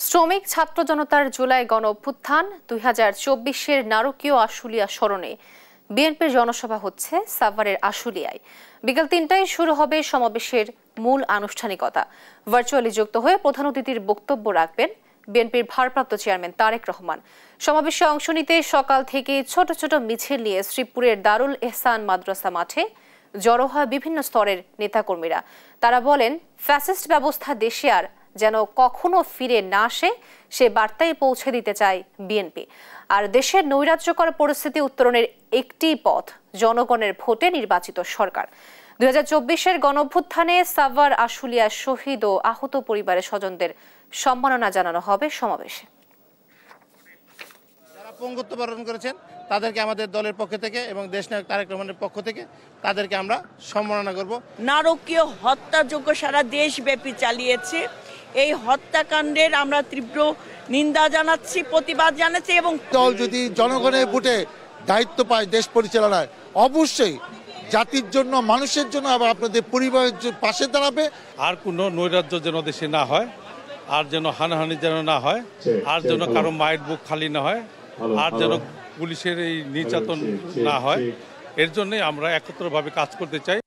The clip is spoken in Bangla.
শ্রমিক ছাত্র জনতার জুলাই গণ অভ্যুত্থান 2024-এর নারকীয় আশুলিয়া স্মরণে বিএনপির জনসভা হচ্ছে সাভারের আশুলিয়ায়। বিকেল 3টায় শুরু হবে সমাবেশের মূল আনুষ্ঠানিকতা। ভার্চুয়ালি যুক্ত হয়ে প্রধান অতিথির বক্তব্য রাখবেন বিএনপির ভারপ্রাপ্ত চেয়ারম্যান তারেক রহমান। সমাবেশে অংশ নিতে সকাল থেকে ছোট ছোট মিছিল নিয়ে শ্রীপুরের দারুল এহসান মাদ্রাসা মাঠে জড়ো হয় বিভিন্ন স্তরের নেতাকর্মীরা। তারা বলেন, ফ্যাসিস্ট ব্যবস্থা দেশে আর যেন কখনো ফিরে না আসে সে বার্তাই পৌঁছে দিতে চায় বিএনপি। আর দেশের নৈরাজ্যকর পরিস্থিতি উত্তরণের একটি পথ জনগণের ভোটে নির্বাচিত সরকার। 2024-এর গণঅভ্যুত্থানে সাভার আশুলিয়া শহীদ ও আহত পরিবারের স্বজনদের সম্মাননা জানানো হবে সমাবেশে। যারা পঙ্গুত্ব বরণ করেছেন তাদেরকে আমাদের দলের পক্ষ থেকে এবং দেশনায়ক তারেক রহমানের পক্ষ থেকে তাদেরকে আমরা সম্মাননা করব। নারকীয় হত্যাযজ্ঞ সারা দেশব্যাপী চালিয়েছে। এই হত্যাকাণ্ডের আমরা তীব্র নিন্দা জানাচ্ছি, প্রতিবাদ জানাচ্ছি। এবং দল যদি জনগণের ভোটে দায়িত্ব পায় দেশ পরিচালনায়, অবশ্যই জাতির জন্য, মানুষের জন্য, আবার আপনাদের পরিবারের পাশে দাঁড়াবে। আর কোনো নৈরাজ্য যেন দেশে না হয়, আর যেন হানাহানি যেন না হয়, আর যেন কারো মায়ের বুক খালি না হয়, আর যেন পুলিশের এই নির্যাতন না হয়, এর জন্যই আমরা একত্রভাবে কাজ করতে চাই।